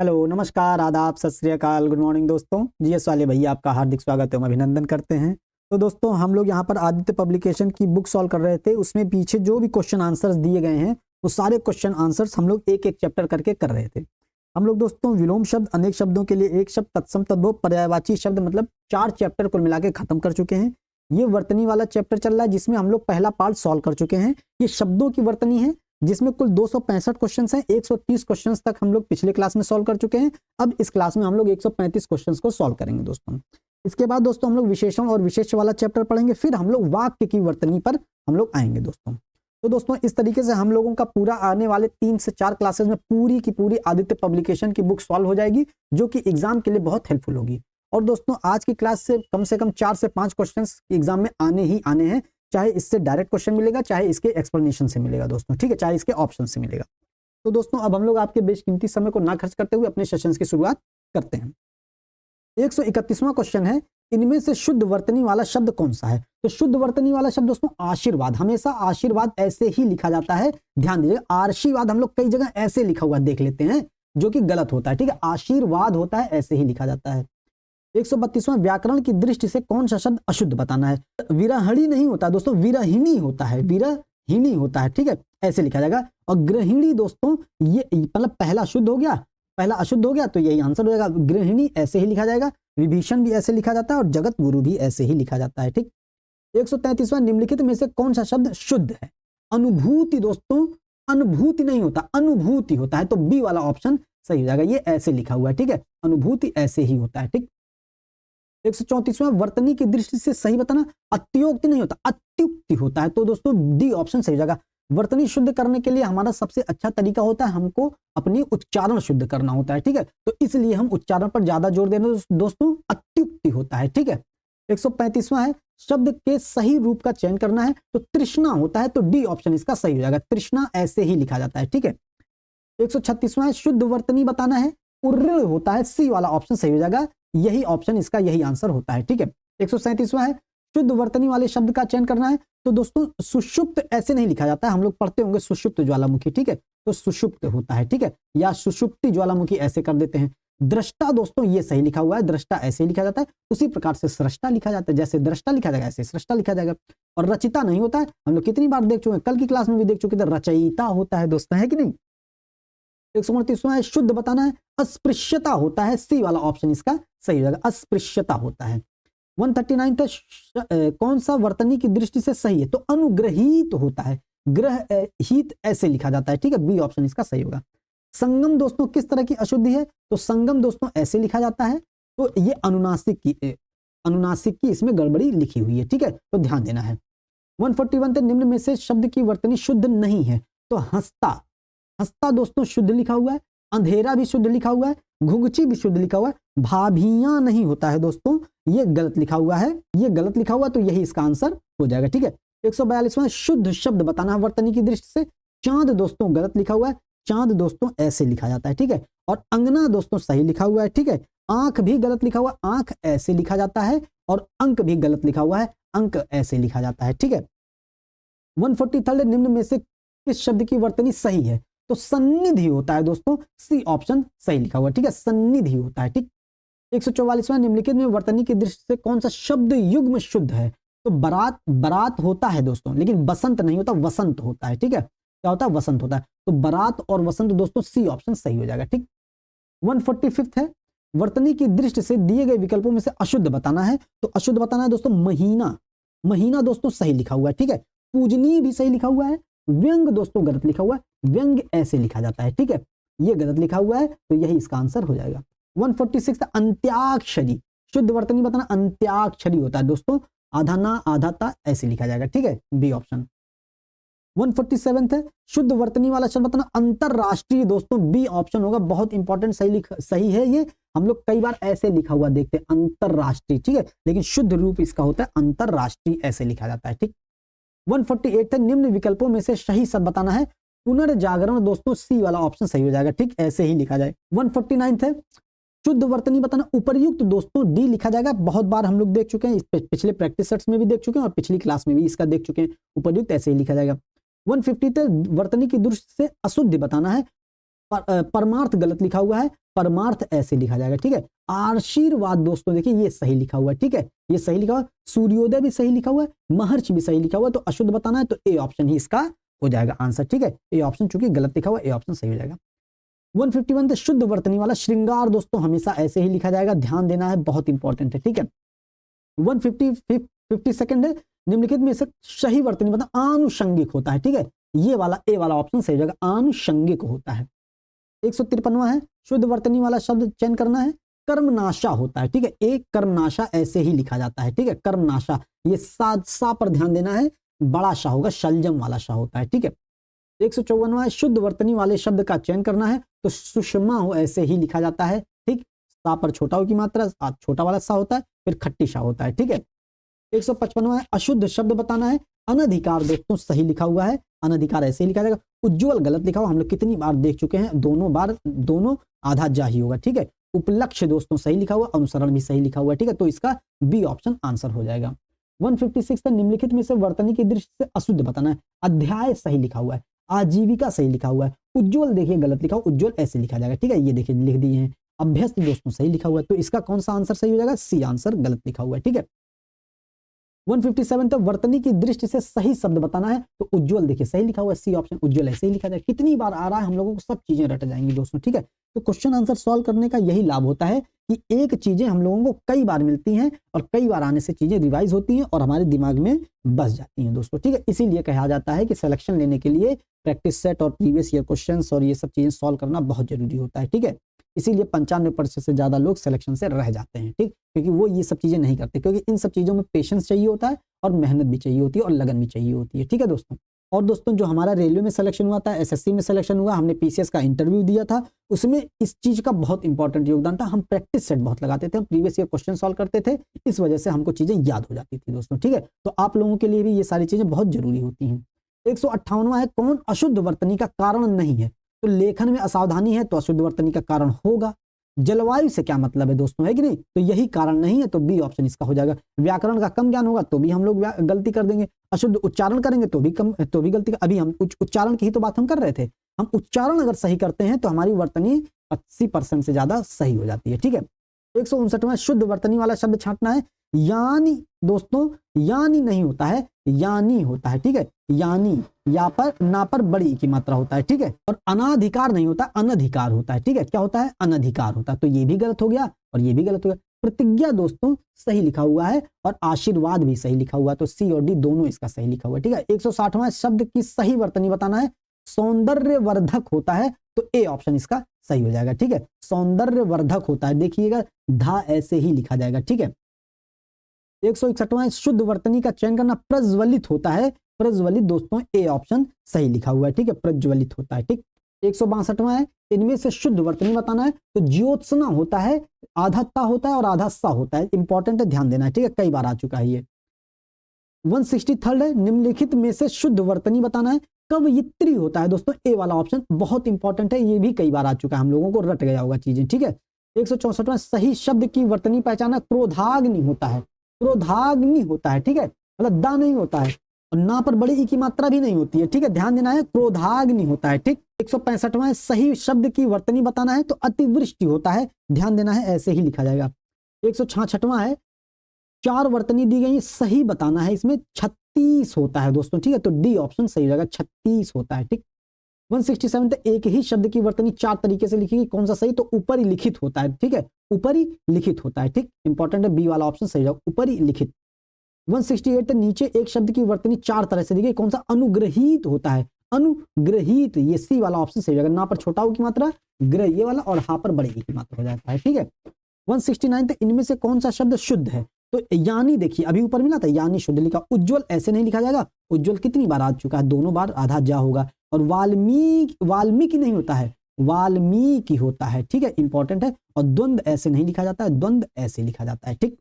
Hello, नमस्कार, आदाब, सत श्री अकाल, गुड मॉर्निंग दोस्तों। जीएस वाले भैया आपका हार्दिक स्वागत है, अभिनंदन करते हैं। तो दोस्तों हम लोग यहाँ पर आदित्य पब्लिकेशन की बुक सॉल्व कर रहे थे। उसमें पीछे जो भी क्वेश्चन आंसर्स दिए गए हैं वो सारे क्वेश्चन आंसर्स हम लोग एक एक चैप्टर करके कर रहे थे। हम लोग दोस्तों विलोम शब्द, अनेक शब्दों के लिए एक शब्द, तत्सम तद्भव, पर्यायवाची शब्द मतलब 4 चैप्टर कुल मिला के खत्म कर चुके हैं। ये वर्तनी वाला चैप्टर चल रहा है जिसमें हम लोग पहला पार्ट सॉल्व कर चुके हैं। ये शब्दों की वर्तनी है जिसमें कुल 265 क्वेश्चंस हैं। 130 क्वेश्चंस तक हम लोग पिछले क्लास में सॉल्व कर चुके हैं। अब इस क्लास में हम लोग 135 क्वेश्चंस को सॉल्व करेंगे दोस्तों। इसके बाद दोस्तों हम लोग विशेषण और विशेष वाला चैप्टर पढ़ेंगे, फिर हम लोग वाक्य की वर्तनी पर हम लोग आएंगे दोस्तों। तो दोस्तों इस तरीके से हम लोगों का पूरा आने वाले 3 से 4 क्लासेस में पूरी की पूरी आदित्य पब्लिकेशन की बुक सॉल्व हो जाएगी, जो कि एग्जाम के लिए बहुत हेल्पफुल होगी। और दोस्तों आज की क्लास से कम 4 से 5 क्वेश्चंस एग्जाम में आने ही आने हैं, चाहे इससे डायरेक्ट क्वेश्चन मिलेगा, चाहे इसके एक्सप्लेनेशन से मिलेगा दोस्तों, ठीक है, चाहे इसके ऑप्शन से मिलेगा। तो दोस्तों अब हम लोग आपके बेशकीमती समय को ना खर्च करते हुए अपने सेशंस की शुरुआत करते हैं। 131वां क्वेश्चन है, इनमें से शुद्ध वर्तनी वाला शब्द कौन सा है? तो शुद्ध वर्तनी वाला शब्द दोस्तों आशीर्वाद। हमेशा आशीर्वाद ऐसे ही लिखा जाता है, ध्यान दीजिए। आशीर्वाद हम लोग कई जगह ऐसे लिखा हुआ देख लेते हैं, जो कि गलत होता है, ठीक है। आशीर्वाद होता है, ऐसे ही लिखा जाता है। 132वां, व्याकरण की दृष्टि से कौन सा शब्द अशुद्ध बताना है? विरहिणी नहीं होता दोस्तों, विरहिणी होता है, विरहिणी होता है, ठीक है, ऐसे लिखा जाएगा। और गृहिणी दोस्तों ये मतलब पहला शुद्ध हो गया, पहला अशुद्ध हो गया, तो यही आंसर हो जाएगा। गृहिणी ऐसे ही लिखा जाएगा, विभीषण भी ऐसे लिखा जाता है और जगत गुरु भी ऐसे ही लिखा जाता है, ठीक। 133वां, निम्नलिखित में से कौन सा शब्द शुद्ध है? अनुभूति दोस्तों, अनुभूति नहीं होता, अनुभूति होता है, तो बी वाला ऑप्शन सही हो जाएगा। ये ऐसे लिखा हुआ है, ठीक है, अनुभूति ऐसे ही होता है, ठीक। 134वां, वर्तनी की दृष्टि से सही बताना। अत्योक्ति नहीं होता, अत्युक्ति होता है, तो दोस्तों डी ऑप्शन सही हो जाएगा। वर्तनी शुद्ध करने के लिए हमारा सबसे अच्छा तरीका होता है, हमको अपनी उच्चारण शुद्ध करना होता है, ठीक है। तो इसलिए हम उच्चारण पर ज्यादा जोर दे रहे हैं दोस्तों, अत्युक्ति होता है, ठीक है। 135वां है, शब्द के सही रूप का चयन करना है, तो तृष्णा होता है, तो डी ऑप्शन इसका सही हो जाएगा। तृष्णा ऐसे ही लिखा जाता है, ठीक है। 136वां है, शुद्ध वर्तनी बताना है, उर्ल होता है, सी वाला ऑप्शन सही हो जाएगा। यही ऑप्शन इसका यही आंसर होता है, ठीक है। 137वां है, शुद्ध वर्तनी वाले शब्द का चयन करना है, तो दोस्तों सुषुप्त ऐसे नहीं लिखा जाता है, हम लोग पढ़ते होंगे सुषुप्त ज्वालामुखी, ठीक है, तो सुषुप्त होता है, ठीक है, या सुषुप्ति ज्वालामुखी ऐसे कर देते हैं। दृष्टा दोस्तों ये सही लिखा हुआ है, दृष्टा ऐसे ही लिखा जाता है, उसी प्रकार से सृष्टा लिखा जाता है, जैसे दृष्टा लिखा जाएगा ऐसे सृष्टा लिखा जाएगा। और रचिता नहीं होता है, हम लोग कितनी बार देख चुके हैं, कल की क्लास में भी देख चुके थे, रचयिता होता है दोस्तों, है कि नहीं। 129वां है, शुद्ध बताना है, अस्पृश्यता होता है, सी वाला ऑप्शन इसका सही हो जाएगा, अस्पृश्यता होता है। 139 था, कौन सा वर्तनी की दृष्टि से सही है? तो अनुग्रहित होता है, ग्रहित ऐसे लिखा जाता है, ठीक है, बी ऑप्शन इसका सही होगा। संगम दोस्तों किस तरह की अशुद्धि है? तो संगम दोस्तों ऐसे लिखा जाता है, तो ये अनुनासिक की इसमें गड़बड़ी लिखी हुई है, ठीक है, तो ध्यान देना है। 141 थे, निम्न में से शब्द की वर्तनी शुद्ध नहीं है, तो हंसता, हंसता दोस्तों शुद्ध लिखा हुआ है, अंधेरा भी शुद्ध लिखा हुआ है, घुघची भी शुद्ध लिखा हुआ है, भाभियां नहीं होता है दोस्तों, ये गलत लिखा हुआ है, ये गलत लिखा हुआ, तो यही इसका आंसर हो जाएगा, ठीक है। 142वां, शुद्ध शब्द बताना है वर्तनी की दृष्टि से। चांद दोस्तों गलत लिखा हुआ है, चांद दोस्तों ऐसे लिखा जाता है, ठीक है। और अंगना दोस्तों सही लिखा हुआ है, ठीक है। आंख भी गलत लिखा हुआ, आंख ऐसे लिखा जाता है, और अंक भी गलत लिखा हुआ है, अंक ऐसे लिखा जाता है, ठीक है। 143, निम्न में से किस शब्द की वर्तनी सही है? तो सन्निधि होता है दोस्तों, सी ऑप्शन सही लिखा हुआ है, ठीक है, सन्निधि होता है, ठीक। 144वां, निम्नलिखित में वर्तनी की दृष्टि से कौन सा शब्द युग्म शुद्ध है? तो बरात, बरात होता है दोस्तों, लेकिन बसंत नहीं होता, वसंत होता है, ठीक है, क्या होता है, वसंत होता है, तो बरात और वसंत दोस्तों सी ऑप्शन सही हो जाएगा, ठीक। 145 है, वर्तनी की दृष्टि से दिए गए विकल्पों में से अशुद्ध बताना है, तो अशुद्ध बताना है दोस्तों महीना, महीना दोस्तों सही लिखा हुआ है, ठीक है। पूजनीय भी सही लिखा हुआ है, व्यंग दोस्तों गलत लिखा हुआ है, व्यंग ऐसे लिखा जाता है, ठीक है, ये गलत लिखा हुआ है, तो यही इसका आंसर हो जाएगा। 146 अंत्याक्षरी, शुद्ध वर्तनी बताना, अंत्याक्षरी होता है दोस्तों, आधा ना आधा ता ऐसे लिखा जाएगा, ठीक है, बी ऑप्शन। 147 है, शुद्ध वर्तनी वाला शब्द बताना, अंतरराष्ट्रीय दोस्तों बी ऑप्शन होगा, बहुत इंपॉर्टेंट, सही है ये, हम लोग कई बार ऐसे लिखा हुआ देखते हैं अंतरराष्ट्रीय, ठीक है, लेकिन शुद्ध रूप इसका होता है अंतरराष्ट्रीय, ऐसे लिखा जाता है, ठीक। 148 है, निम्न विकल्पों में से सही शब्द बताना है, पुनर्जागरण दोस्तों सी वाला ऑप्शन सही हो जाएगा, ठीक, ऐसे ही लिखा जाए। 149 है, शुद्ध वर्तनी बताना, उपर्युक्त दोस्तों डी लिखा जाएगा, बहुत बार हम लोग देख चुके हैं, पिछले प्रैक्टिस सेट्स में भी देख चुके हैं और पिछली क्लास में भी इसका देख चुके हैं, उपर्युक्त ऐसे ही लिखा जाएगा। 150 वर्तनी की दृष्टि से अशुद्ध बताना है, परमार्थ गलत लिखा हुआ है, परमार्थ ऐसे लिखा जाएगा, ठीक है। आशीर्वाद दोस्तों देखिए ये सही लिखा हुआ है, ठीक है, ये सही लिखा हुआ है। सूर्योदय भी सही लिखा हुआ है, महर्षि भी सही लिखा हुआ है, तो अशुद्ध बताना है तो ए ऑप्शन ही इसका हो जाएगा आंसर, ठीक है। ए ऑप्शन चूंकि गलत लिखा हुआ है, ए ऑप्शन सही हो जाएगा। 151 शुद्ध वर्तनी वाला श्रृंगार दोस्तों हमेशा ऐसे ही लिखा जाएगा, ध्यान देना है, बहुत इंपॉर्टेंट है, ठीक है। 152nd है निम्नलिखित में से सही वर्तनी मतलब आनुषंगिक होता है, ठीक है, ये वाला ए वाला ऑप्शन सही हो जाएगा, आनुषंगिक होता है। 153वां है शुद्ध वर्तनी वाला शब्द चयन करना है, कर्मनाशा होता है, ठीक है, एक कर्मनाशा ऐसे ही लिखा जाता है, ठीक है, कर्मनाशा, ये सा पर ध्यान देना है, बड़ा शाह होगा, शलजम वाला शाह होता है, ठीक है। 154वां है शुद्ध वर्तनी वाले शब्द का चयन करना है, तो सुषमा हो ऐसे ही लिखा जाता है, ठीक, सा पर छोटा हो की मात्रा, छोटा वाला सा होता है, फिर खट्टी शाह होता है, ठीक है। 155वां है अशुद्ध शब्द बताना है, अनधिकार दोस्तों सही लिखा हुआ है, अनधिकार ऐसे ही लिखा जाएगा। उज्ज्वल गलत लिखा हुआ, हम लोग कितनी बार देख चुके हैं, दोनों बार दोनों आधा जा ही होगा, ठीक है। उपलक्ष्य दोस्तों सही लिखा हुआ, अनुसरण भी सही लिखा हुआ है, ठीक है, तो इसका बी ऑप्शन आंसर हो जाएगा। 156 है निम्नलिखित में से वर्तनी की दृष्टि से अशुद्ध बताना है, अध्याय सही लिखा हुआ है, आजीविका सही लिखा हुआ है, उज्ज्वल देखिए गलत लिखा हुआ, उज्ज्वल ऐसे लिखा जाएगा, ठीक है, ये देखिए लिख दिए हैं। अभ्यस्त दोस्तों सही लिखा हुआ है, तो इसका कौन सा आंसर सही हो जाएगा, सी आंसर गलत लिखा हुआ है, ठीक है। 157 तो वर्तनी की दृष्टि से सही शब्द बताना है, तो उज्ज्वल देखिए सही लिखा हुआ है, सी ऑप्शन उज्ज्वल ऐसे ही लिखा जाए, कितनी बार आ रहा है हम लोगों को सब चीजें रट जाएंगी दोस्तों, ठीक है। तो क्वेश्चन आंसर सॉल्व करने का यही लाभ होता है कि एक चीजें हम लोगों को कई बार मिलती हैं और कई बार आने से चीजें रिवाइज होती हैं और हमारे दिमाग में बस जाती हैं दोस्तों, ठीक है। इसीलिए कहा जाता है कि सिलेक्शन लेने के लिए प्रैक्टिस सेट और प्रीवियस ईयर क्वेश्चन और ये सब चीजें सॉल्व करना बहुत जरूरी होता है, ठीक है। इसीलिए 95% से ज्यादा लोग सिलेक्शन से रह जाते हैं, ठीक, क्योंकि वो ये सब चीजें नहीं करते, क्योंकि इन सब चीजों में पेशेंस चाहिए होता है और मेहनत भी चाहिए होती है और लगन भी चाहिए होती है, ठीक है दोस्तों। और दोस्तों जो हमारा रेलवे में सिलेक्शन हुआ था, एसएससी में सिलेक्शन हुआ, हमने पीसीएस का इंटरव्यू दिया था, उसमें इस चीज का बहुत इंपॉर्टेंट योगदान था, हम प्रैक्टिस सेट बहुत लगाते थे, हम प्रीवियस ईयर क्वेश्चन सॉल्व करते थे, इस वजह से हमको चीजें याद हो जाती थी दोस्तों, ठीक है। तो आप लोगों के लिए भी ये सारी चीजें बहुत जरूरी होती हैं। 158वां है कौन अशुद्ध वर्तनी का कारण नहीं है, तो लेखन में असावधानी है तो अशुद्ध वर्तनी का कारण होगा। जलवायु से क्या मतलब है दोस्तों, है कि नहीं, तो यही कारण नहीं है, तो बी ऑप्शन इसका हो जाएगा। व्याकरण का कम ज्ञान होगा तो भी हम लोग गलती कर देंगे, अशुद्ध उच्चारण करेंगे तो भी गलती अभी हम उच्चारण की ही तो बात हम कर रहे थे, हम उच्चारण अगर सही करते हैं तो हमारी वर्तनी 80% से ज्यादा सही हो जाती है, ठीक है। 159वां शुद्ध वर्तनी वाला शब्द छांटना है, यानी दोस्तों यानी नहीं होता है, यानी होता है, ठीक है, यानी या पर ना पर बड़ी की मात्रा होता है, ठीक है। और अनाधिकार नहीं होता, अनधिकार होता है, ठीक है, क्या होता है, अनधिकार होता है, तो ये भी गलत हो गया और ये भी गलत हो गया। प्रतिज्ञा दोस्तों सही लिखा हुआ है और आशीर्वाद भी सही लिखा हुआ है, तो सी और डी दोनों इसका सही लिखा हुआ है, ठीक है। 160वां शब्द की सही वर्तनी बताना है, सौंदर्यवर्धक होता है, तो ए ऑप्शन इसका सही हो जाएगा, ठीक है, सौंदर्यवर्धक होता है, देखिएगा धा ऐसे ही लिखा जाएगा, ठीक है। 161वां शुद्ध वर्तनी का चयन करना, प्रज्वलित होता है, प्रज्वलित दोस्तों ए ऑप्शन सही लिखा हुआ है, ठीक है, प्रज्वलित होता है, ठीक। 162वां है इनमें से शुद्ध वर्तनी बताना है, तो ज्योत्सना होता है, आधा ता होता है और आधा सा होता है, इंपॉर्टेंट है, ध्यान देना है, ठीक है, कई बार आ चुका है ये। 163 है निम्नलिखित में से शुद्ध वर्तनी बताना है, कवयित्री होता है दोस्तों, ए वाला ऑप्शन बहुत इंपॉर्टेंट है, ये भी कई बार आ चुका है, हम लोगों को रट गया होगा चीजें, ठीक है। 164वां सही शब्द की वर्तनी पहचाना, क्रोधाग्नि होता है, क्रोधाग्नि होता है, ठीक है, मतलब दा नहीं होता है और ना पर बड़ी ई की मात्रा भी नहीं होती है, ठीक है, ध्यान देना है, क्रोधाग्नि होता है, ठीक। 165वां सही शब्द की वर्तनी बताना है, तो अतिवृष्टि होता है, ध्यान देना है, ऐसे ही लिखा जाएगा। 166वां है चार वर्तनी दी गई, सही बताना है, इसमें 36 होता है दोस्तों, ठीक है, तो डी ऑप्शन सही रहेगा, 36 होता है, ठीक। 167 तो एक ही शब्द की वर्तनी चार तरीके से लिखी, कौन सा सही, तो ऊपर ही लिखित होता है, ठीक है, ऊपर ही लिखित होता है, ठीक, इंपॉर्टेंट है, बी वाला ऑप्शन सही रहेगा, ऊपर ही लिखित। 168 नीचे एक शब्द की वर्तनी चार तरह से दी गई, कौन सा, अनुग्रहित होता है, अनुग्रहित, ये सी वाला ऑप्शन सही रहेगा, ना पर छोटा हो की मात्रा ग्रह ये वाला और हा पर बड़ी की मात्रा हो जाता है, ठीक है। 169 तो इनमें से कौन सा शब्द शुद्ध है, तो यानी देखिए अभी ऊपर मिला था, यानी शुद्ध लिखा, उज्ज्वल ऐसे नहीं लिखा जाएगा, उज्ज्वल कितनी बार आ चुका है, दोनों बार आधा जा होगा, और वाल्मीकि नहीं होता है, वाल्मीकि होता है, ठीक है, इंपॉर्टेंट है, और द्वंद ऐसे नहीं लिखा जाता है, द्वंद ऐसे लिखा जाता है, ठीक।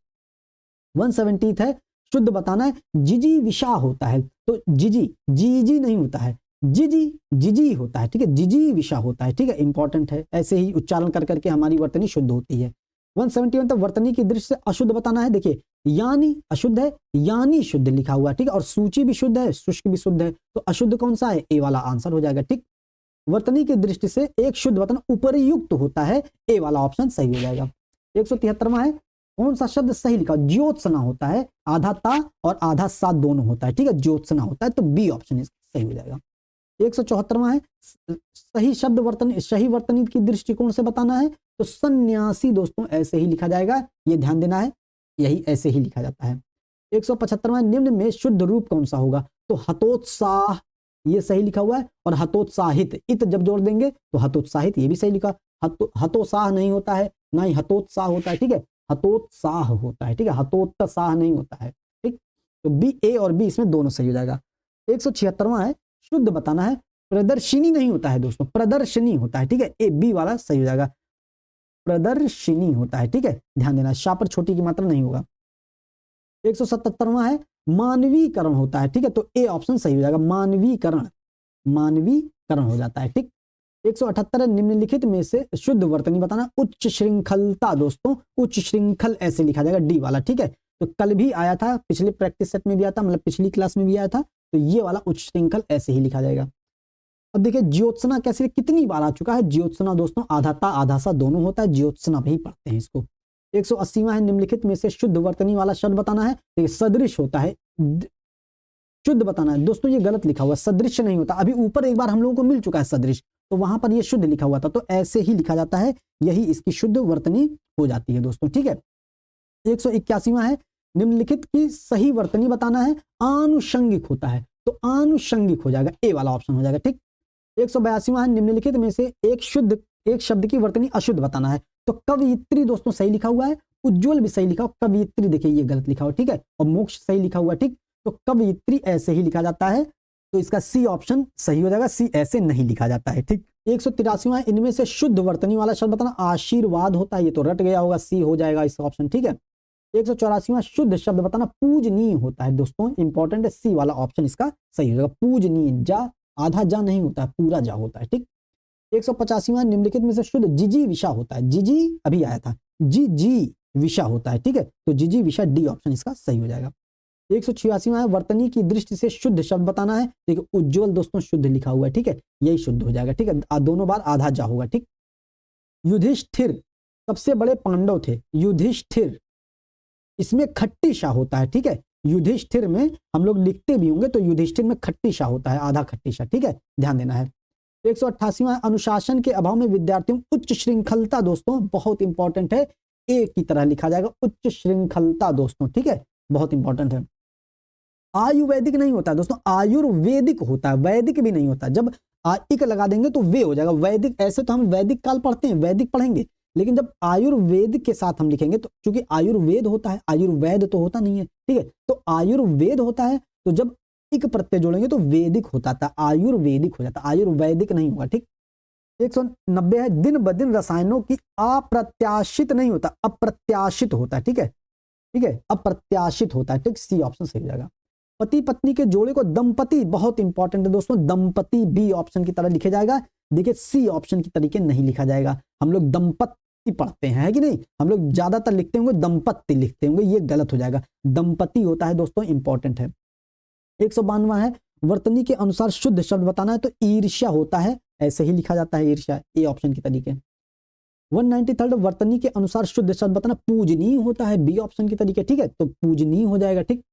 170 है शुद्ध बताना है, जिजी विशा होता है, तो जिजी जीजी नहीं होता है, जिजी होता है, ठीक है, जिजी विशा होता है, ठीक है, इंपॉर्टेंट है, ऐसे ही उच्चारण कर करके हमारी वर्तनी शुद्ध होती है। 171 तक वर्तनी की दृष्टि से अशुद्ध बताना है, देखिए यानी अशुद्ध है, यानी शुद्ध लिखा हुआ है, ठीक है, और सूची भी शुद्ध है, शुष्क भी शुद्ध है, तो अशुद्ध कौन सा है, ए वाला आंसर हो जाएगा, ठीक। वर्तनी की दृष्टि से एक शुद्ध वर्तनी उपरयुक्त होता है, ए वाला ऑप्शन सही हो जाएगा। 173वां है, कौन सा शब्द सही लिखा? ज्योत्सना होता है, आधा ता और आधा सा दोनों होता है, ठीक है, ज्योत्सना होता है, तो बी ऑप्शन सही हो जाएगा। 174वां है, सही शब्द वर्तनी, सही वर्तनी की दृष्टिकोण से बताना है, तो सन्यासी दोस्तों ऐसे ही लिखा जाएगा, ये ध्यान देना है, यही ऐसे ही लिखा जाता है। 175वां, निम्न में शुद्ध रूप कौन सा होगा? तो हतोत्साह, ये सही लिखा हुआ है, और हतोत्साहित, इत जब जोड़ देंगे तो हतोत्साहित, ये भी सही लिखा। हतोत्साह नहीं होता है, ना ही हतोत्साह होता है, ठीक है, हतोत्साह होता है, ठीक है, हतोत्साह नहीं होता है, ठीक। तो बी, ए और बी इसमें दोनों सही हो जाएगा। 176वां है, शुद्ध बताना है, प्रदर्शिनी नहीं होता है दोस्तों, प्रदर्शनी होता है, ठीक है, ए बी वाला सही हो जाएगा, प्रदर्शिनी होता है, ठीक है, ध्यान देना, शा पर छोटी की मात्रा नहीं होगा। 177वां है, मानवीकरण होता है, ठीक है, तो ए ऑप्शन सही हो जाएगा, मानवीकरण, मानवीकरण हो जाता है, ठीक। 178 निम्नलिखित में से शुद्ध वर्तनी बताना, उच्च श्रृंखलता दोस्तों, उच्च श्रृंखल ऐसे लिखा जाएगा, डी वाला, ठीक है, तो कल भी आया था, पिछले प्रैक्टिस सेट में भी आया था, मतलब पिछली क्लास में भी आया था, तो ये वाला उच्च श्रृंखल ऐसे ही लिखा जाएगा। अब देखिए ज्योत्सना कैसे, कितनी बार आ चुका है ज्योत्सना दोस्तों, आधा ता आधा सा दोनों होता है, ज्योत्सना भी पढ़ते हैं इसको। 180वां है, निम्नलिखित में से शुद्ध वर्तनी वाला शब्द बताना है, तो सदृश होता है, शुद्ध बताना है दोस्तों, ये गलत लिखा हुआ, सदृश नहीं होता, अभी ऊपर एक बार हम लोगों को मिल चुका है सदृश, तो वहां पर ये शुद्ध लिखा हुआ था, तो ऐसे ही लिखा जाता है, यही इसकी शुद्ध वर्तनी हो जाती है दोस्तों, ठीक है। 181वां है, निम्नलिखित की सही वर्तनी बताना है, आनुषंगिक होता है, तो आनुषंगिक हो जाएगा, ए वाला ऑप्शन हो जाएगा, ठीक। 182वां है, निम्नलिखित में से एक शब्द की वर्तनी अशुद्ध बताना है, तो कवयित्री दोस्तों सही लिखा हुआ है, उज्जवल भी सही लिखा हुआ, कवयित्री देखिए ये गलत लिखा हुआ, ठीक है, और मोक्ष सही लिखा हुआ, ठीक, तो कवयित्री ऐसे ही लिखा जाता है, तो इसका सी ऑप्शन सही हो जाएगा, सी ऐसे नहीं लिखा जाता है, ठीक। 183वां, इनमें से शुद्ध वर्तनी वाला शब्द बताना, आशीर्वाद होता है, ये तो रट गया होगा, सी हो जाएगा इसका ऑप्शन, ठीक है। 184वां, शुद्ध शब्द बताना, पूजनीय होता है दोस्तों, इंपॉर्टेंट है, सी वाला ऑप्शन इसका सही हो जाएगा, पूजनीय, जा आधा जा नहीं होता है, पूरा जा होता है, ठीक। 185वां, निम्नलिखित में से शुद्ध जिजी विषा होता है, जिजी अभी आया था, जी जी विषा होता है, ठीक है, तो जिजी विषा, डी ऑप्शन इसका सही हो जाएगा। 186वां, वर्तनी की दृष्टि से शुद्ध शब्द बताना है, देखिए उज्जवल दोस्तों शुद्ध लिखा हुआ है, ठीक है, यही शुद्ध हो जाएगा, ठीक है, दोनों बार आधा जा होगा, ठीक। युधिष्ठिर सबसे बड़े पांडव थे, युधिष्ठिर, इसमें खट्टी शा होता है, ठीक है, युधिष्ठिर में हम लोग लिखते भी होंगे, तो युधिष्ठिर में खट्टी शा होता है, आधा खट्टी शा, ठीक है, ध्यान देना है। 188वां, अनुशासन के अभाव में विद्यार्थियों, उच्च श्रृंखलता दोस्तों बहुत इंपॉर्टेंट है, ए की तरह लिखा जाएगा, उच्च श्रृंखलता दोस्तों, ठीक है, बहुत इंपॉर्टेंट है। आयुर्वेदिक नहीं होता है दोस्तों, आयुर्वेदिक होता है, वैदिक भी नहीं होता, जब इक लगा देंगे तो वे हो जाएगा वैदिक, ऐसे तो हम वैदिक काल पढ़ते हैं, वैदिक पढ़ेंगे, लेकिन जब आयुर्वेद के साथ हम लिखेंगे, तो क्योंकि आयुर्वेद होता है, आयुर्वेद तो होता नहीं है, ठीक है, तो आयुर्वेद होता है, तो जब इक प्रत्यय जोड़ेंगे तो वैदिक होता था, आयुर्वेदिक हो जाता, आयुर्वैदिक नहीं होगा, ठीक। 190 है, दिन ब दिन रसायनों की अप्रत्याशित नहीं होता, अप्रत्याशित होता है, ठीक है, ठीक है, अप्रत्याशित होता है, ठीक, सी ऑप्शन सही हो जाएगा। पति पत्नी के जोड़े को दंपति, बहुत इंपॉर्टेंट है दोस्तों, दंपति बी ऑप्शन की तरह लिखे जाएगा, देखिए सी ऑप्शन की तरीके नहीं लिखा जाएगा, हम लोग दंपत्ति पढ़ते हैं, है कि नहीं, हम लोग ज्यादातर लिखते होंगे दंपत्ति लिखते होंगे, ये गलत हो जाएगा, दंपति होता है दोस्तों, इंपॉर्टेंट है। 192वां है, वर्तनी के अनुसार शुद्ध शब्द बताना है, तो ईर्ष्या होता है, ऐसे ही लिखा जाता है, ईर्ष्या, ए ऑप्शन की तरीके। 193 वर्तनी के अनुसार शुद्ध शब्द बताना, पूजनीय होता है, बी ऑप्शन की तरीके, ठीक है, तो पूजनीय हो जाएगा, ठीक।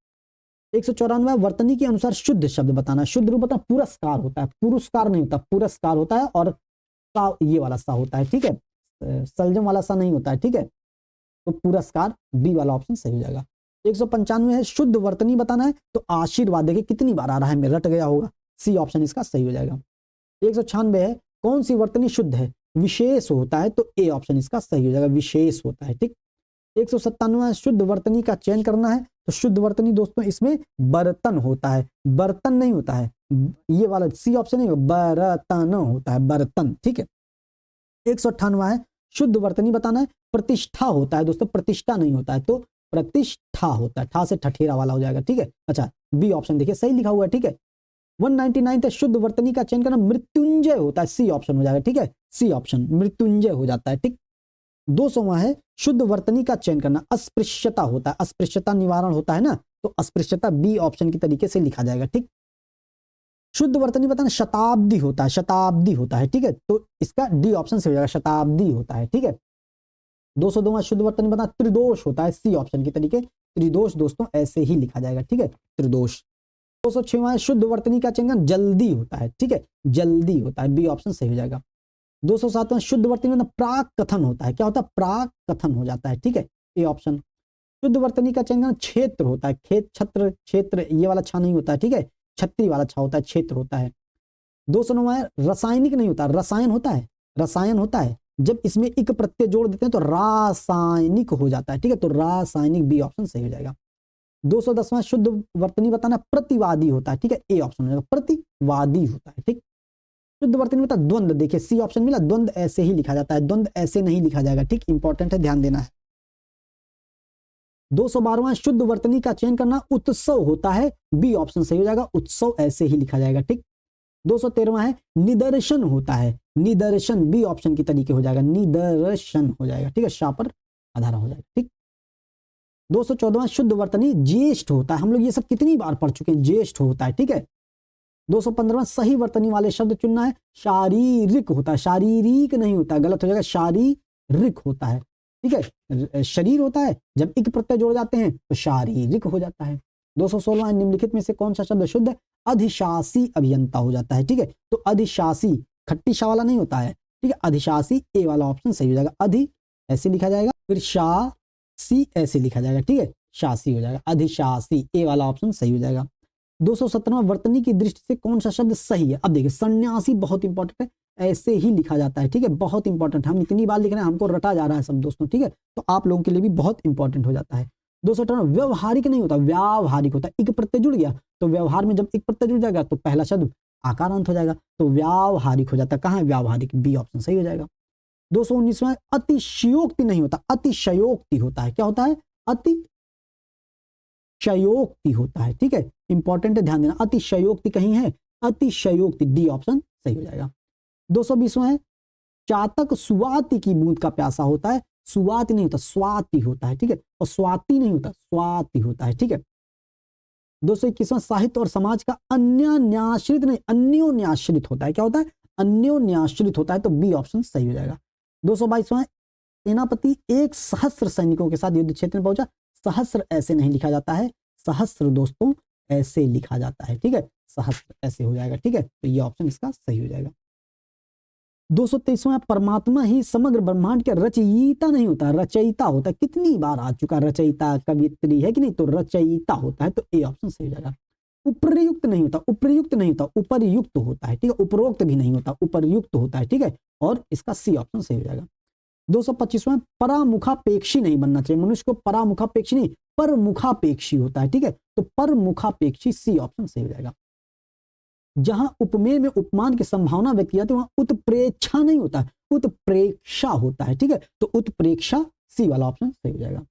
194 वर्तनी के अनुसार शुद्ध शब्द बताना, शुद्ध रूप बताना, पुरस्कार होता है, पुरस्कार नहीं होता, पुरस्कार होता है, और सा ये वाला सा होता है, ठीक है, सलजम वाला सा नहीं होता है, ठीक है, तो पुरस्कार बी वाला ऑप्शन सही हो जाएगा। 195 है, शुद्ध वर्तनी बताना है, तो आशीर्वाद, देखिए कितनी बार आ रहा है, मैं रट गया होगा, सी ऑप्शन इसका सही हो जाएगा। 196 है, कौन सी वर्तनी शुद्ध है, विशेष होता है, तो ए ऑप्शन इसका सही हो जाएगा, विशेष होता है, ठीक। 197 शुद्ध वर्तनी का चयन करना है, तो शुद्ध वर्तनी दोस्तों इसमें बर्तन होता है, बर्तन नहीं होता है, ये वाला सी ऑप्शन नहीं, बर्तन होता है, बर्तन, ठीक है। 198 है, शुद्ध वर्तनी बताना है, प्रतिष्ठा होता है दोस्तों, प्रतिष्ठा नहीं होता है, तो प्रतिष्ठा होता है, ठा से ठठेरा वाला हो जाएगा, ठीक है, अच्छा बी ऑप्शन देखिए सही लिखा हुआ है, ठीक है। 199 शुद्ध वर्तनी का चयन करना, मृत्युंजय होता है, सी ऑप्शन हो जाएगा, ठीक है, सी ऑप्शन मृत्युंजय हो जाता है, ठीक। 200वां है, शुद्ध वर्तनी का चयन करना, अस्पृश्यता होता है, अस्पृश्यता निवारण होता है ना, तो अस्पृश्यता बी ऑप्शन की तरीके से लिखा जाएगा, ठीक। शुद्ध वर्तनी बताना शताब्दी होता है, शताब्दी होता है, ठीक है, तो इसका डी ऑप्शन से हो जाएगा, शताब्दी होता है, ठीक है। 202वां शुद्ध वर्तनी बताना त्रिदोष होता है, सी ऑप्शन के तरीके, त्रिदोष दोस्तों ऐसे ही लिखा जाएगा, ठीक है, त्रिदोष। 206वां शुद्ध वर्तनी का चिन्ह जल्दी होता है, ठीक है, जल्दी होता है, बी ऑप्शन सही हो जाएगा। 207वां शुद्ध वर्तनी में प्राक कथन होता है, क्या होता है, प्राक कथन हो जाता है, ठीक है, ए ऑप्शन। शुद्ध वर्तनी का चिन्ह क्षेत्र होता है, खेत छत्र क्षेत्र, ये वाला छा नहीं होता है, ठीक है, छत्री वाला छा होता है, क्षेत्र होता है। 209वां रासायनिक नहीं होता, रसायन होता है, रसायन होता है, जब इसमें इक प्रत्यय जोड़ देते हैं तो रासायनिक हो जाता है, ठीक है, तो रासायनिक, बी ऑप्शन सही हो जाएगा। 210वां शुद्ध वर्तनी बताना प्रतिवादी होता है, ठीक है, ए ऑप्शन हो जाएगा, प्रतिवादी होता है, ठीक। शुद्ध वर्तनी में बताना द्वंद्व, देखिए सी ऑप्शन मिला, द्वंद्व ऐसे ही लिखा जाता है, द्वंद्व ऐसे नहीं लिखा जाएगा, ठीक, इंपॉर्टेंट है, ध्यान देना है। 212वां शुद्ध वर्तनी का चयन करना उत्सव होता है, बी ऑप्शन सही हो जाएगा, उत्सव ऐसे ही लिखा जाएगा, ठीक। 213वां है निदर्शन होता है, निदर्शन, बी ऑप्शन की तरीके हो जाएगा, निदर्शन हो जाएगा, ठीक है, शाह पर आधार हो जाएगा, ठीक। 214वां शुद्ध वर्तनी ज्येष्ठ होता है, हम लोग ये सब कितनी बार पढ़ चुके हैं, ज्येष्ठ होता है, ठीक है। 215वां सही वर्तनी वाले शब्द चुनना है, शारीरिक होता है, शारीरिक नहीं होता, गलत हो जाएगा, शारीरिक होता है, ठीक है, शरीर होता है, जब इक प्रत्यय जोड़ जाते हैं तो शारीरिक हो जाता है। 216वां निम्नलिखित में से कौन सा शब्द शुद्ध अधिशासी अभियंता हो जाता है, ठीक है, तो अधिशासी खट्टी शा वाला नहीं होता है, ठीक है, अधिशासी, ए वाला ऑप्शन सही हो जाएगा, अधि ऐसे लिखा जाएगा, फिर शासी ऐसे लिखा जाएगा, ठीक है, शासी हो जाएगा, अधिशासी, ए वाला ऑप्शन सही हो जाएगा। 217वां वर्तनी की दृष्टि से कौन सा शब्द सही है, अब देखिए सन्यासी बहुत इंपॉर्टेंट है, ऐसे ही लिखा जाता है, ठीक है, बहुत इंपॉर्टेंट, हम इतनी बार लिख रहे हैं, हमको रटा जा रहा है सब दोस्तों, ठीक है, तो आप लोगों के लिए भी बहुत इंपॉर्टेंट हो जाता है। 218 व्यवहारिक नहीं होता, व्यावहारिक होता है, एक प्रत्यय जुड़ गया तो व्यवहार में जब एक प्रत्यय जुड़ जाएगा तो पहला शब्द आकारांत हो जाएगा, तो व्यावहारिक हो जाता है, कहां है व्यावहारिक, बी ऑप्शन सही हो जाएगा। 219वां अतिशयोक्ति नहीं होता, अतिशयोक्ति होता है, क्या होता है, अतिशयोक्ति होता है, ठीक है, इंपॉर्टेंट है, ध्यान देना, अतिशयोक्ति कहीं है, अतिशयोक्ति, डी ऑप्शन सही हो जाएगा। 220वां है चातक सुवाति की बूंद का प्यासा होता है, सुवाति नहीं होता, स्वाति होता है, ठीक है, और स्वाति नहीं होता, स्वाति होता है, ठीक है। 221वां साहित्य और समाज का अन्योन्याश्रित नहीं, अन्योन्याश्रित होता है, क्या होता है, अन्योन्याश्रित होता है, तो बी ऑप्शन सही हो जाएगा। 222वां सेनापति एक सहस्र सैनिकों के साथ युद्ध क्षेत्र में पहुंचा, सहस्र ऐसे नहीं लिखा जाता है, सहस्र दोस्तों ऐसे लिखा जाता है, ठीक है, सहस्र ऐसे हो जाएगा, ठीक है, तो ये ऑप्शन इसका सही हो जाएगा। 223वां परमात्मा ही समग्र ब्रह्मांड के रचयिता नहीं होता, रचयिता होता है, कितनी बार आ चुका, रचयिता कवित्री है कि नहीं, तो रचयिता होता है, तो ए ऑप्शन सही हो जाएगा। उपर्युक्त नहीं होता, उपर्युक्त नहीं होता, उपरयुक्त होता है, ठीक है, उपरोक्त भी नहीं होता, उपरयुक्त होता है, ठीक है, और इसका सी ऑप्शन सही हो जाएगा। 225वां परामुखापेक्षी नहीं बनना चाहिए, मनुष्य को परामुखापेक्षी नहीं, परमुखापेक्षी होता है, ठीक है, तो परमुखापेक्षी, सी ऑप्शन सही हो जाएगा। जहां उपमेय में उपमान की संभावना व्यक्त की जाती है वहां उत्प्रेक्षा नहीं होता, उत्प्रेक्षा होता है, ठीक है, तो उत्प्रेक्षा, सी वाला ऑप्शन सही हो जाएगा।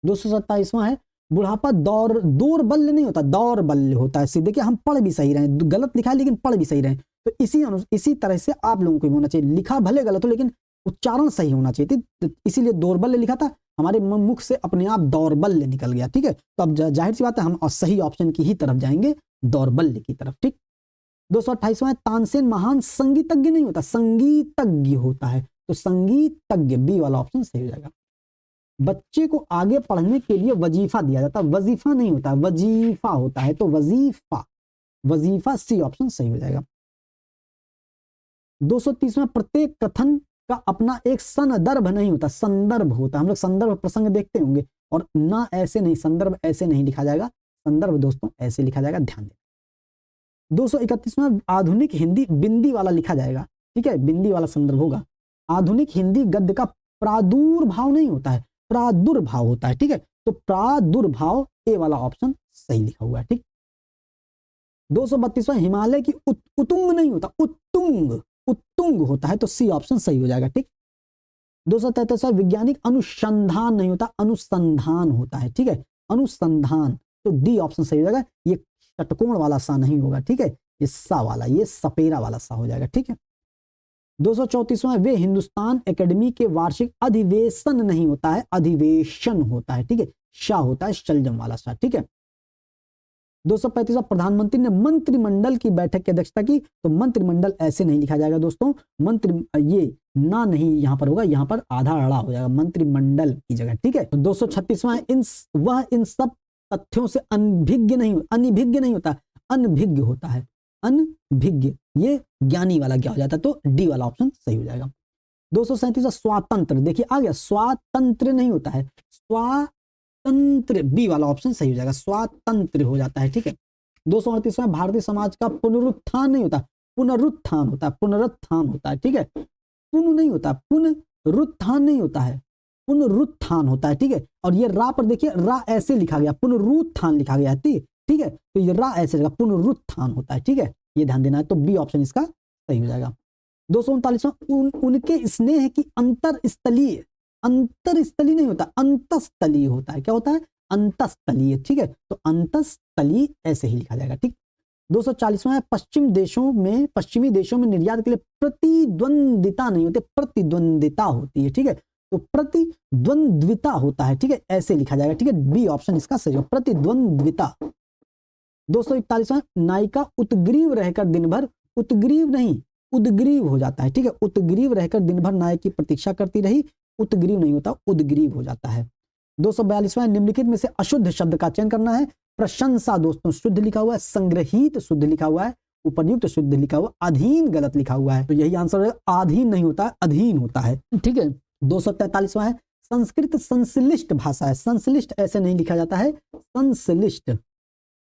227वां है बुढ़ापा दौर्बल्य नहीं होता, दौर्बल्य होता है, सीधे देखिए हम पढ़ भी सही रहे, गलत लिखा है लेकिन पढ़ भी सही रहे, तो इसी तरह से आप लोगों को भी होना चाहिए, लिखा भले गलत हो लेकिन उच्चारण सही होना चाहिए, तो इसीलिए दौर्बल्य लिखा था, हमारे मुख से अपने आप दौर्बल्य निकल गया, ठीक है, तो अब जाहिर सी बात है हम सही ऑप्शन की ही तरफ जाएंगे, दौर्बल्य की तरफ, ठीक। 228वां तानसेन महान संगीतज्ञ नहीं होता, संगीतज्ञ होता है, तो संगीतज्ञ, बी वाला ऑप्शन सही हो जाएगा। बच्चे को आगे पढ़ने के लिए वजीफा दिया जाता है, वजीफा नहीं होता, वजीफा होता है, तो वजीफा, वजीफा, सी ऑप्शन सही हो जाएगा। 230वां प्रत्येक कथन का अपना एक संदर्भ नहीं होता, संदर्भ होता है, हम लोग संदर्भ प्रसंग देखते होंगे, और ना ऐसे नहीं, संदर्भ ऐसे नहीं लिखा जाएगा, संदर्भ दोस्तों ऐसे लिखा जाएगा, ध्यान दें। 231वां आधुनिक हिंदी बिंदी वाला लिखा जाएगा, ठीक है, बिंदी वाला संदर्भ होगा। आधुनिक हिंदी गद्य का प्रादुर्भाव नहीं होता है, प्रादुर्भाव होता है, ठीक है, तो प्रादुर्भाव, ए वाला ऑप्शन सही लिखा हुआ है, ठीक। 232वां हिमालय की उत्तुंग नहीं होता, उत्तुंग, उत्तुंग होता है, तो सी ऑप्शन सही हो जाएगा, ठीक। 233वां वैज्ञानिक अनुसंधान नहीं होता, अनुसंधान होता है, ठीक है, अनुसंधान, तो डी ऑप्शन सही हो जाएगा, ये षटकोण वाला सा नहीं होगा, ठीक है, ये सा वाला, ये सपेरा वाला सा हो जाएगा, ठीक है। 234वां वे हिंदुस्तान एकेडमी के वार्षिक अधिवेशन नहीं होता है, अधिवेशन होता है, ठीक है, शाह होता है, शलजम वाला सा, ठीक है। 235 प्रधानमंत्री ने मंत्रिमंडल की बैठक की अध्यक्षता की, तो मंत्रिमंडल ऐसे नहीं लिखा जाएगा दोस्तों, मंत्री ये ना नहीं यहाँ पर होगा, यहाँ पर आधा अड़ा हो जाएगा मंत्रिमंडल की जगह, ठीक है। तो 236वां वह इन सब तथ्यों से अनभिज्ञ नहीं होता, अनभिज्ञ होता है, अनभिज्ञ, ये ज्ञानी वाला क्या हो जाता है, तो डी वाला ऑप्शन सही हो जाएगा। 237 स्वातंत्र, देखिए आ गया, स्वातंत्र नहीं होता है, स्वातंत्र, बी वाला ऑप्शन सही हो जाएगा, स्वातंत्र हो जाता है, ठीक है। 238वां भारतीय समाज का पुनरुत्थान नहीं होता, पुनरुत्थान होता है, पुनरुत्थान होता है, ठीक है, पुन नहीं होता, पुनरुत्थान नहीं होता है, पुनरुत्थान होता है, ठीक है। और ये रा पर देखिए, रा ऐसे लिखा गया, पुनरुत्थान लिखा गया, ठीक है, तो ये रा ऐसे लगा, पुनरुत्थान होता है, ठीक है, ये ध्यान देना है, तो बी ऑप्शन इसका सही हो जाएगा। 239वां उनके स्नेह की अंतरस्थलीय नहीं होता, अंतस्थलीय होता है, क्या होता है, अंतस्थलीय, ठीक है, तो अंतस्थलीय ऐसे ही लिखा जाएगा, ठीक। 240वां पश्चिमी देशों में निर्यात के लिए प्रतिद्वंदिता नहीं होती, प्रतिद्वंदिता होती है, ठीक है, तो प्रतिद्वंद्विता होता है, ठीक है, ऐसे लिखा जाएगा, ठीक है, बी ऑप्शन इसका सही है, प्रतिद्वंद्विता। 241वां नायिका उत्ग्रीव रहकर दिन भर, उत्ग्रीव नहीं उद्ग्रीव हो जाता है, ठीक है, उत्ग्रीव रहकर दिन भर नायक की प्रतीक्षा करती रही, उत्ग्रीव नहीं होता, उद्ग्रीव हो जाता है। 242वां निम्नलिखित में से अशुद्ध शब्द का चयन करना है, प्रशंसा दोस्तों शुद्ध लिखा हुआ है, संग्रहित शुद्ध लिखा हुआ है, उपयुक्त शुद्ध लिखा हुआ, अधीन गलत लिखा हुआ है, तो यही आंसर है, अधीन नहीं होता है, अधीन होता है, ठीक है। 243वां है संस्कृत संश्लिष्ट भाषा है, संश्लिष्ट ऐसे नहीं लिखा जाता है,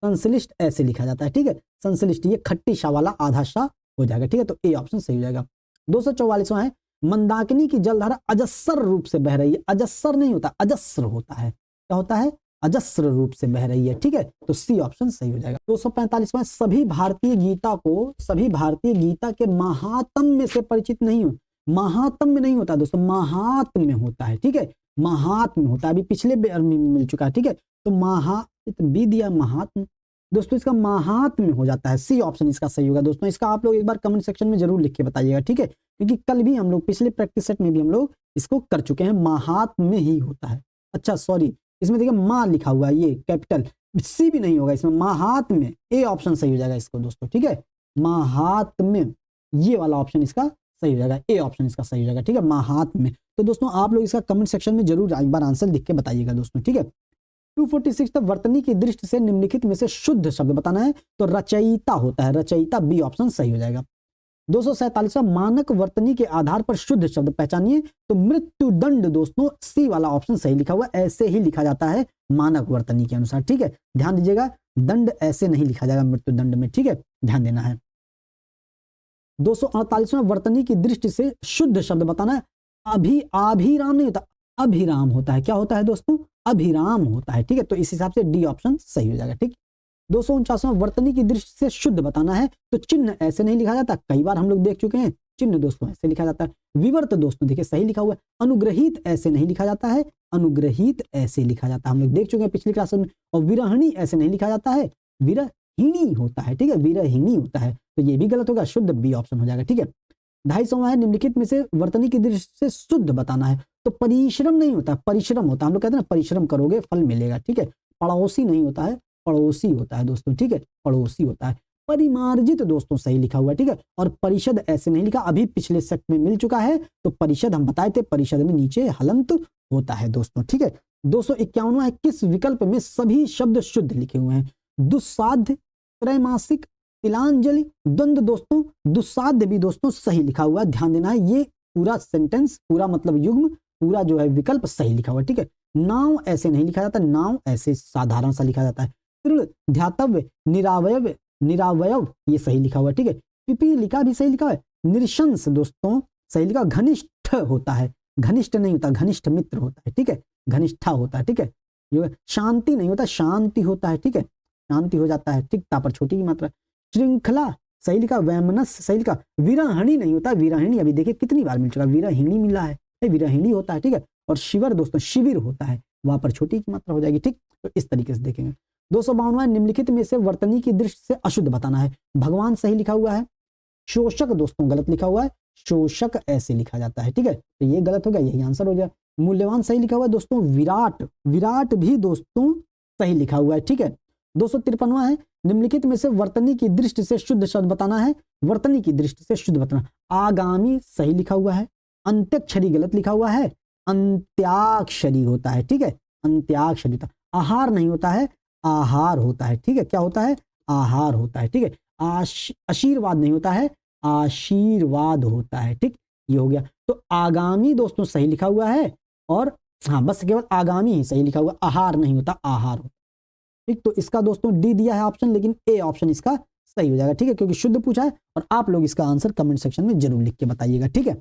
संश्लिष्ट ऐसे लिखा जाता है, ठीक है, संश्लिष्ट, ये खट्टी शाह वाला आधा शाह हो जाएगा, ठीक है, तो ए ऑप्शन सही हो जाएगा। 244वां है मंदाकिनी की जलधारा अजस्र रूप से बह रही है, अजस्र नहीं होता, अजस्र होता है, क्या होता है, अजस्र रूप से बह रही है, ठीक है, तो सी ऑप्शन सही हो जाएगा। 245वां सभी भारतीय गीता के महात्म्य से परिचित नहीं हो, महात्म्य नहीं होता दोस्तों, महात्म्य होता है, ठीक है, महात्म्य होता है, अभी पिछले में मिल चुका है, ठीक है, तो बी दिया महात्म्य दोस्तों, इसका महात्म्य हो जाता है, सी ऑप्शन इसका सही होगा दोस्तों। इसका आप लोग एक बार कमेंट सेक्शन में जरूर लिख के बताइएगा, ठीक है, क्योंकि कल भी हम लोग पिछले प्रैक्टिस सेट में भी हम लोग इसको कर चुके हैं, महात्म्य ही होता है। अच्छा सॉरी, इसमें देखिए माँ लिखा हुआ है, ये कैपिटल, सी भी नहीं होगा इसमें, महात्म्य, ए ऑप्शन सही हो जाएगा इसको दोस्तों, ठीक है, महात्म्य, ये वाला ऑप्शन इसका सही हो जाएगा, ए ऑप्शन इसका सही हो जाएगा, ठीक है, महात्म्य। तो दोस्तों आप लोग इसका कमेंट सेक्शन में जरूर एक बार आंसर लिख के बताइएगा दोस्तों, ठीक है। 246 तक वर्तनी की दृष्टि से निम्नलिखित में से शुद्ध शब्द बताना है, तो रचयिता होता है, रचयिता, बी ऑप्शन सही हो जाएगा। 247वां मानक वर्तनी के आधार पर शुद्ध शब्द पहचानिए, तो मृत्युदंड दोस्तों, सी वाला ऑप्शन सही लिखा हुआ, ऐसे ही लिखा जाता है मानक वर्तनी के अनुसार, ठीक है, ध्यान दीजिएगा, दंड ऐसे नहीं लिखा जाएगा मृत्युदंड में, ठीक है, ध्यान देना है। 248वां वर्तनी की दृष्टि से शुद्ध शब्द बताना है, अभिराम नहीं होता, अभिराम होता है, क्या होता है दोस्तों, अभिराम होता है, ठीक है, तो इस हिसाब से डी ऑप्शन सही हो जाएगा, ठीक। 249वां वर्तनी की दृष्टि से शुद्ध बताना है, तो चिन्ह ऐसे नहीं लिखा जाता, कई बार हम लोग देख चुके हैं, चिन्ह दोस्तों ऐसे लिखा जाता है। विवर्त दोस्तों देखिए सही लिखा हुआ है, अनुग्रहित ऐसे नहीं लिखा जाता है, अनुग्रहित ऐसे लिखा जाता है, हम लोग देख चुके हैं पिछली क्लास में। और विरहिणी ऐसे नहीं लिखा जाता है, विरहिणी होता है, ठीक है, विरहिणी होता है, तो ये भी गलत होगा, शुद्ध बी ऑप्शन हो जाएगा, ठीक है। 250वां है निम्नलिखित में से वर्तनी की दृष्टि से शुद्ध बताना है, तो परिश्रम नहीं होता, परिश्रम होता है, हम लोग कहते हैं ना परिश्रम करोगे फल मिलेगा, ठीक है। पड़ोसी नहीं होता है, पड़ोसी होता है दोस्तों, ठीक है, पड़ोसी होता है। परिमार्जित दोस्तों सही लिखा हुआ है, ठीक है, और परिषद ऐसे नहीं लिखा, अभी पिछले सेट में मिल चुका है, तो परिषद हम बताए थे, परिषद में नीचे हलंत होता है दोस्तों, ठीक है। 251वां है किस विकल्प में सभी शब्द शुद्ध लिखे हुए हैं, दुस्साध्य, त्रैमासिक, तिलांजलि, द्वंद्व दोस्तों, दुस्साध्य भी दोस्तों सही लिखा हुआ है, ध्यान देना है, ये पूरा सेंटेंस, पूरा मतलब युग्म, पूरा जो है विकल्प सही लिखा हुआ है, ठीक है। नाव ऐसे नहीं लिखा जाता, नाव ऐसे साधारण सा लिखा जाता है। तृण, ध्यातव्य, निरावयव ये सही लिखा हुआ है, ठीक है। पिपीलिका भी सही लिखा है, निरशंस दोस्तों सही लिखा, घनिष्ठ होता है, घनिष्ठ नहीं होता, घनिष्ठ मित्र होता है, ठीक है, घनिष्ठा होता है, ठीक है। शांति नहीं होता, शांति होता है, ठीक है, शांति हो जाता है, ठीक, ता पर छोटी की मात्रा। श्रृंखला सही लिखा, वैमनस सही लिखा, विरहिणी नहीं होता, विरहिणी अभी देखिए कितनी बार मिल चुका, विरहिणी मिला है, विरहिणी होता है, ठीक है। और शिविर दोस्तों शिविर होता है, वहां पर छोटी की मात्रा हो जाएगी, ठीक, तो इस तरीके से देखेंगे। 252वां निम्नलिखित में से वर्तनी की दृष्टि से अशुद्ध बताना है, भगवान सही लिखा हुआ है, शोषक दोस्तों गलत लिखा हुआ है, शोषक ऐसे लिखा जाता है, ठीक है, तो ये गलत हो गया, यही आंसर हो जाए। मूल्यवान सही लिखा हुआ है दोस्तों, विराट, विराट भी दोस्तों सही लिखा हुआ है, ठीक है। 253वां है, निम्नलिखित में से वर्तनी की दृष्टि से शुद्ध शब्द बताना है। वर्तनी की दृष्टि से शुद्ध बताना, आगामी सही लिखा हुआ है, अंत्याक्षरी गलत लिखा हुआ है, अंत्याक्षरी होता है, ठीक है, अंत्याक्षरी होता है, आहार नहीं होता है, आहार होता है, ठीक है, क्या होता है, आहार होता है, ठीक है, आशीर्वाद नहीं होता है, आशीर्वाद होता है, ठीक, ये हो गया। तो आगामी दोस्तों सही लिखा हुआ है, और हाँ बस केवल आगामी ही सही लिखा हुआ, आहार नहीं होता, आहार होता, ठीक। तो इसका दोस्तों डी दिया है ऑप्शन, लेकिन ए ऑप्शन इसका सही हो जाएगा, ठीक है, क्योंकि शुद्ध पूछा है, और आप लोग इसका आंसर कमेंट सेक्शन में जरूर लिख के बताइएगा, ठीक है।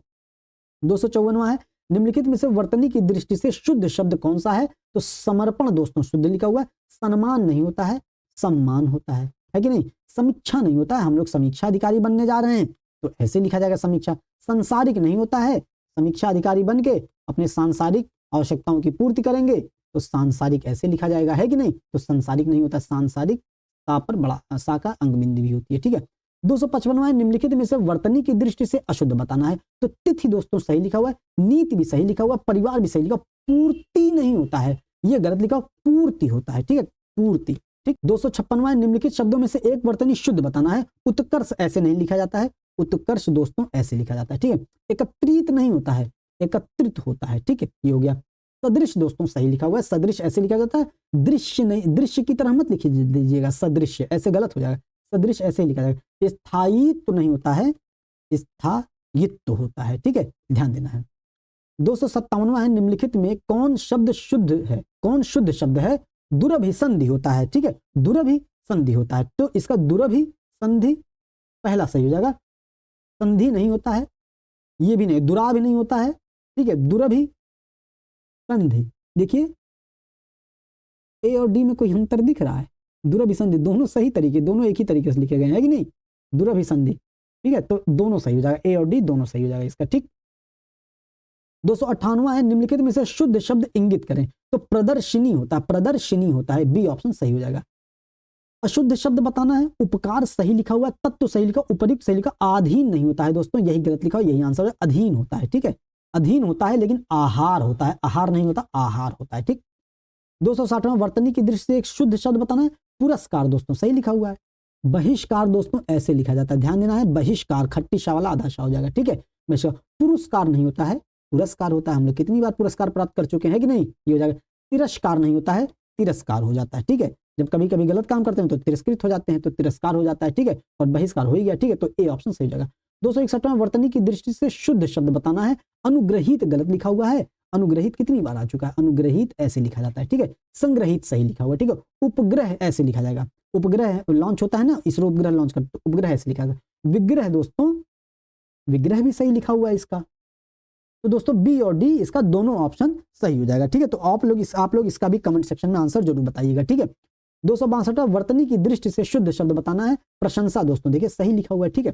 254वां है, निम्नलिखित में से वर्तनी की दृष्टि से शुद्ध शब्द कौन सा है? तो समर्पण दोस्तों शुद्ध लिखा हुआ है, सन्मान नहीं होता है, सम्मान होता है कि नहीं, समीक्षा नहीं होता है, हम लोग समीक्षा अधिकारी बनने जा रहे हैं तो ऐसे लिखा जाएगा समीक्षा, संसारिक नहीं होता है, समीक्षा अधिकारी बन के अपने सांसारिक आवश्यकताओं की पूर्ति करेंगे तो सांसारिक ऐसे लिखा जाएगा, है कि नहीं, तो संसारिक नहीं होता, सांसारिक सा पर बड़ा सा का अंग बिंदी भी होती है, ठीक है। 255वां है, निम्नलिखित में से वर्तनी की दृष्टि से अशुद्ध बताना है। तो तिथि दोस्तों सही लिखा हुआ है, नीति भी सही लिखा हुआ है, परिवार भी सही लिखा, पूर्ति नहीं होता है, ये गलत लिखा, पूर्ति होता है, ठीक है, पूर्ति, ठीक। 256वां है, निम्नलिखित शब्दों में से एक वर्तनी शुद्ध बताना है। उत्कर्ष ऐसे नहीं लिखा जाता है, उत्कर्ष दोस्तों ऐसे लिखा जाता है, ठीक है। एकत्रित नहीं होता है, एकत्रित होता है, ठीक है, ये हो गया। सदृश दोस्तों सही लिखा हुआ है, सदृश ऐसे लिखा जाता है, दृश्य नहीं, दृश्य की तरह मत लिख दीजिएगा, सदृश्य ऐसे गलत हो जाएगा, सदृश ऐसे लिखा जाएगा। स्थायित्व नहीं होता है, स्थायित्व होता है, ठीक है, ध्यान देना है। 257वां है, निम्नलिखित में कौन शब्द शुद्ध है, कौन शुद्ध शब्द है? दुरभिसंधि होता है, ठीक है, दुरभिसंधि होता है, तो इसका दुरभिसंधि पहला सही हो जाएगा, संधि नहीं होता है, ये भी नहीं, दुरा भी नहीं होता है, ठीक है, दुरभिसंधि, देखिए ए और डी में कोई अंतर दिख रहा है? दुरभिसंधि दोनों सही तरीके, दोनों एक ही तरीके से लिखे गए हैं कि नहीं, दुरभिसंधि, ठीक है, तो दोनों सही हो जाएगा, ए और डी दोनों सही हो जाएगा इसका, ठीक। 258वां है, निम्नलिखित में से शुद्ध शब्द इंगित करें। तो प्रदर्शिनी होता है, प्रदर्शिनी होता है, बी ऑप्शन सही हो जाएगा। अशुद्ध शब्द बताना है, उपकार सही लिखा हुआ, तत्व सही लिखा, उपयुक्त सही लिखा, अधीन नहीं होता है दोस्तों, यही गलत लिखा, यही आंसर है, अधीन होता है, ठीक है, अधीन होता है, लेकिन आहार होता है, आहार नहीं होता, आहार होता है, ठीक। 260वां, वर्तनी की दृष्टि से एक शुद्ध शब्द बताना है। पुरस्कार दोस्तों सही लिखा हुआ है, बहिष्कार दोस्तों ऐसे लिखा जाता है, ध्यान देना है, बहिष्कार खट्टी शाह वाला आधा शाह हो जाएगा, ठीक है। पुरस्कार नहीं होता है, पुरस्कार होता है, हम लोग कितनी बार पुरस्कार प्राप्त कर चुके हैं कि नहीं, ये हो जाएगा। तिरस्कार नहीं होता है, तिरस्कार हो जाता है, ठीक है, जब कभी कभी गलत काम करते हैं तो तिरस्कृत हो जाते हैं, तो तिरस्कार हो जाता है, ठीक है, और बहिष्कार हो ही गया, ठीक है, तो ए ऑप्शन सही हो जाएगा। 261वां, वर्तनी की दृष्टि से शुद्ध शब्द बताना है। अनुग्रहित गलत लिखा हुआ है, अनुग्रहित कितनी बार आ चुका है, अनुग्रहित ऐसे लिखा जाता है, ठीक है, संग्रहित सही लिखा हुआ है, ठीक है। उपग्रह ऐसे लिखा जाएगा, उपग्रह लॉन्च होता है ना, इसरो उपग्रह लॉन्च करते तो उपग्रह ऐसे लिखा जाएगा। विग्रह दोस्तों, विग्रह भी सही लिखा हुआ है इसका, तो दोस्तों बी और डी इसका दोनों ऑप्शन सही हो जाएगा, ठीक है। तो आप लोग इसका भी कमेंट सेक्शन में आंसर जरूर बताइएगा, ठीक है। 262वां, वर्तनी की दृष्टि से शुद्ध शब्द बताना है। प्रशंसा दोस्तों देखिए सही लिखा हुआ है, ठीक है,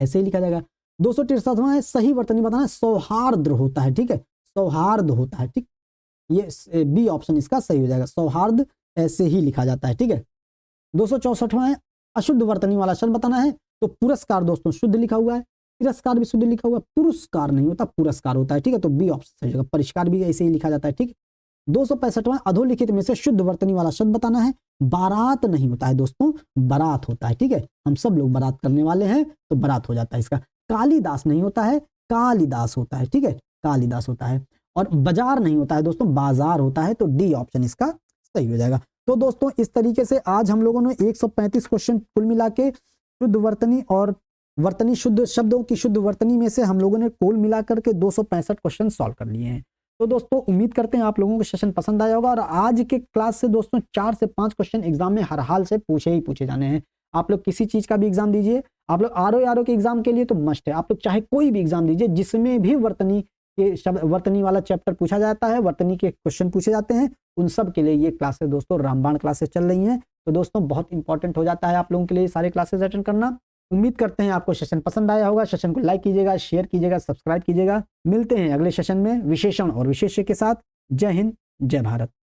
ऐसे ही लिखा जाएगा। 263वां है, सही वर्तनी बताना है। सौहार्द होता है, ठीक है, सौहार्द होता है, ठीक, ये बी ऑप्शन इसका सही हो जाएगा, सौहार्द ऐसे ही लिखा जाता है, ठीक है। 264वां है, अशुद्ध वर्तनी वाला शब्द बताना है। तो पुरस्कार दोस्तों शुद्ध लिखा हुआ है, तिरस्कार भी शुद्ध लिखा हुआ है, पुरस्कार नहीं होता, पुरस्कार होता है, ठीक है, तो बी ऑप्शन सही होगा, परिष्कार भी ऐसे ही लिखा जाता है, ठीक। 265वां, अधोलिखित में से शुद्ध वर्तनी वाला शब्द बताना है। बारात नहीं होता है दोस्तों, बारात होता है, ठीक है, हम सब लोग बारात करने वाले हैं तो बारात हो जाता है इसका। कालिदास नहीं होता है, कालिदास होता है, ठीक है, कालिदास होता है। और बाजार नहीं होता है दोस्तों, बाजार होता है, तो डी ऑप्शन इसका सही हो जाएगा। तो दोस्तों इस तरीके से आज हम लोगों ने 135 क्वेश्चन कुल मिला के शुद्ध वर्तनी और वर्तनी शुद्ध शब्दों की शुद्ध वर्तनी में से हम लोगों ने कुल मिलाकर के 265 क्वेश्चन सॉल्व कर लिए हैं। तो दोस्तों उम्मीद करते हैं आप लोगों को सेशन पसंद आया होगा, और आज के क्लास से दोस्तों 4 से 5 क्वेश्चन एग्जाम में हर हाल से पूछे जाने हैं। आप लोग किसी चीज का भी एग्जाम दीजिए, आप लोग आरओ के एग्जाम के लिए तो मस्ट है, आप लोग चाहे कोई भी एग्जाम दीजिए जिसमें भी वर्तनी के शब्द, वर्तनी वाला चैप्टर पूछा जाता है, वर्तनी के क्वेश्चन पूछे जाते हैं, उन सब के लिए ये क्लासेस दोस्तों रामबाण क्लासेस चल रही हैं। तो दोस्तों बहुत इंपॉर्टेंट हो जाता है आप लोगों के लिए सारे क्लासेस अटेंड करना। उम्मीद करते हैं आपको सेशन पसंद आया होगा, सेशन को लाइक कीजिएगा, शेयर कीजिएगा, सब्सक्राइब कीजिएगा। मिलते हैं अगले सेशन में विशेषण और विशेष्य के साथ। जय हिंद, जय भारत।